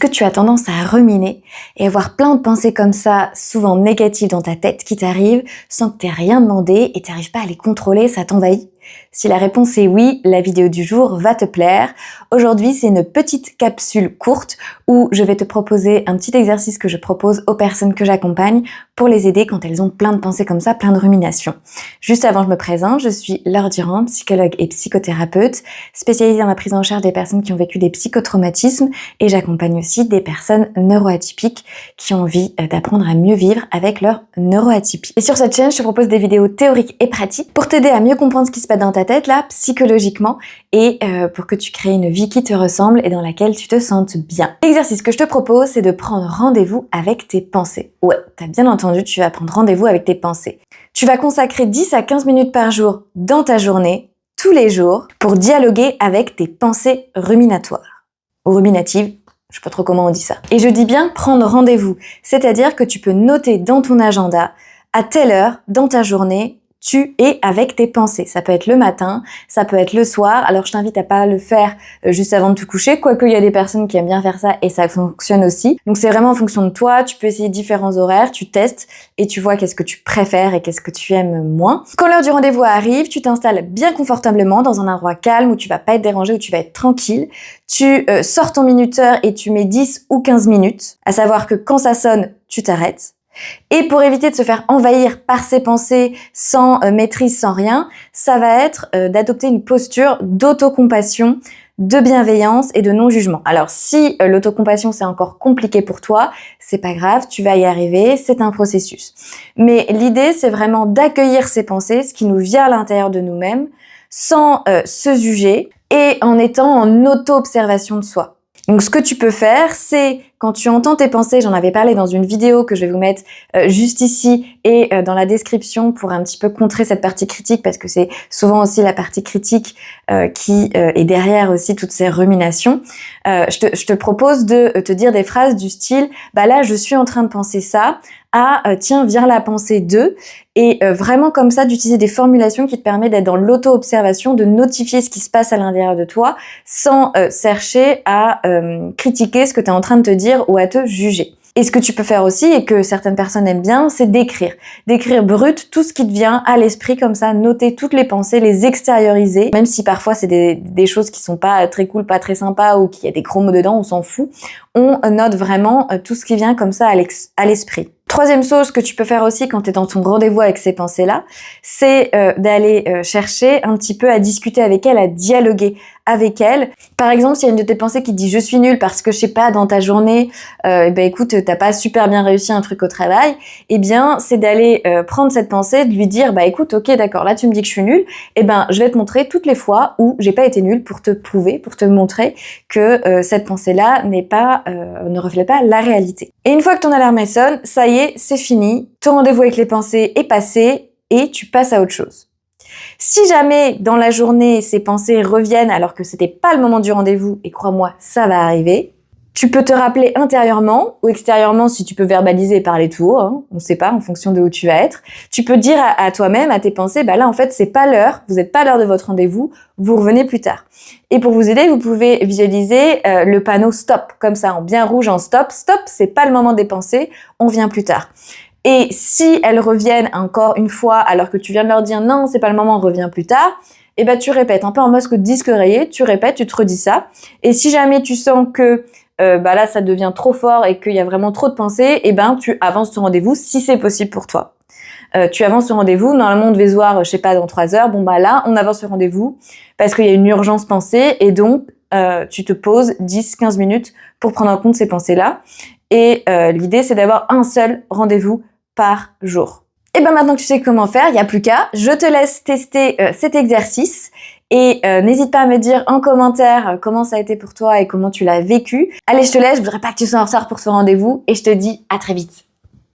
que tu as tendance à ruminer et avoir plein de pensées comme ça, souvent négatives dans ta tête qui t'arrivent sans que tu aies rien demandé et tu n'arrives pas à les contrôler, ça t'envahit? Si la réponse est oui, la vidéo du jour va te plaire. Aujourd'hui, c'est une petite capsule courte où je vais te proposer un petit exercice que je propose aux personnes que j'accompagne pour les aider quand elles ont plein de pensées comme ça, plein de ruminations. Juste avant, je me présente, je suis Laure Durand, psychologue et psychothérapeute, spécialisée dans la prise en charge des personnes qui ont vécu des psychotraumatismes et j'accompagne aussi des personnes neuroatypiques qui ont envie d'apprendre à mieux vivre avec leur neuroatypie. Et sur cette chaîne, je te propose des vidéos théoriques et pratiques pour t'aider à mieux comprendre ce qui se passe dans ta tête là, psychologiquement, et pour que tu crées une vie qui te ressemble et dans laquelle tu te sentes bien. L'exercice que je te propose, c'est de prendre rendez-vous avec tes pensées. Ouais, t'as bien entendu, tu vas prendre rendez-vous avec tes pensées. Tu vas consacrer 10 à 15 minutes par jour dans ta journée, tous les jours, pour dialoguer avec tes pensées ruminatoires. Ou ruminatives, je sais pas trop comment on dit ça. Et je dis bien prendre rendez-vous, c'est-à-dire que tu peux noter dans ton agenda, à telle heure, dans ta journée, tu es avec tes pensées. Ça peut être le matin, ça peut être le soir. Alors je t'invite à pas le faire juste avant de te coucher, quoique il y a des personnes qui aiment bien faire ça et ça fonctionne aussi. Donc c'est vraiment en fonction de toi, tu peux essayer différents horaires, tu testes et tu vois qu'est-ce que tu préfères et qu'est-ce que tu aimes moins. Quand l'heure du rendez-vous arrive, tu t'installes bien confortablement dans un endroit calme où tu vas pas être dérangé, où tu vas être tranquille. Tu sors ton minuteur et tu mets 10 ou 15 minutes, à savoir que quand ça sonne, tu t'arrêtes. Et pour éviter de se faire envahir par ses pensées sans maîtrise, sans rien, ça va être d'adopter une posture d'autocompassion, de bienveillance et de non-jugement. Alors si l'autocompassion c'est encore compliqué pour toi, c'est pas grave, tu vas y arriver, c'est un processus. Mais l'idée c'est vraiment d'accueillir ces pensées, ce qui nous vient à l'intérieur de nous-mêmes, sans se juger et en étant en auto-observation de soi. Donc ce que tu peux faire, c'est quand tu entends tes pensées, j'en avais parlé dans une vidéo que je vais vous mettre juste ici et dans la description pour un petit peu contrer cette partie critique parce que c'est souvent aussi la partie critique qui est derrière aussi toutes ces ruminations. Je te propose de te dire des phrases du style « bah là je suis en train de penser ça » à « tiens vient la pensée de » et vraiment comme ça d'utiliser des formulations qui te permettent d'être dans l'auto-observation, de notifier ce qui se passe à l'intérieur de toi sans chercher à critiquer ce que tu es en train de te dire ou à te juger. Et ce que tu peux faire aussi, et que certaines personnes aiment bien, c'est d'écrire. D'écrire brut tout ce qui te vient à l'esprit comme ça, noter toutes les pensées, les extérioriser, même si parfois c'est des choses qui sont pas très cool, pas très sympas, ou qu'il y a des gros mots dedans, on s'en fout. On note vraiment tout ce qui vient comme ça à l'esprit. Troisième chose que tu peux faire aussi quand tu es dans ton rendez-vous avec ces pensées-là, c'est d'aller chercher un petit peu à discuter avec elles, à dialoguer avec elles. Par exemple, s'il y a une de tes pensées qui te dit « je suis nulle parce que je sais pas, dans ta journée, écoute, t'as pas super bien réussi un truc au travail », eh bien, c'est d'aller prendre cette pensée, de lui dire « bah écoute, ok, d'accord, là tu me dis que je suis nulle, eh ben je vais te montrer toutes les fois où j'ai pas été nulle pour te prouver, pour te montrer que cette pensée-là ne reflète pas la réalité. » Et une fois que ton alarme sonne, ça y est, c'est fini, ton rendez-vous avec les pensées est passé et tu passes à autre chose. Si jamais dans la journée ces pensées reviennent alors que c'était pas le moment du rendez-vous, et crois-moi, ça va arriver, tu peux te rappeler intérieurement ou extérieurement si tu peux verbaliser et parler tout haut, hein, on sait pas en fonction de où tu vas être. Tu peux dire à toi-même, à tes pensées, bah là en fait c'est pas l'heure, vous n'êtes pas à l'heure de votre rendez-vous, vous revenez plus tard. Et pour vous aider, vous pouvez visualiser le panneau stop, comme ça en bien rouge en stop. Stop, c'est pas le moment des pensées, on vient plus tard. Et si elles reviennent encore une fois alors que tu viens de leur dire non, c'est pas le moment, on revient plus tard, et ben tu répètes un peu en mode disque rayé, tu répètes, tu te redis ça. Et si jamais tu sens que là ça devient trop fort et qu'il y a vraiment trop de pensées, et ben tu avances ton rendez-vous si c'est possible pour toi. Tu avances ton rendez-vous, normalement on devait se voir, je sais pas, dans 3 heures, bon bah là on avance le rendez-vous parce qu'il y a une urgence pensée et donc tu te poses 10-15 minutes pour prendre en compte ces pensées-là. Et l'idée c'est d'avoir un seul rendez-vous par jour. Et ben maintenant que tu sais comment faire, il n'y a plus qu'à, je te laisse tester cet exercice et n'hésite pas à me dire en commentaire comment ça a été pour toi et comment tu l'as vécu. Allez, je te laisse, je voudrais pas que tu sois en retard pour ce rendez-vous et je te dis à très vite.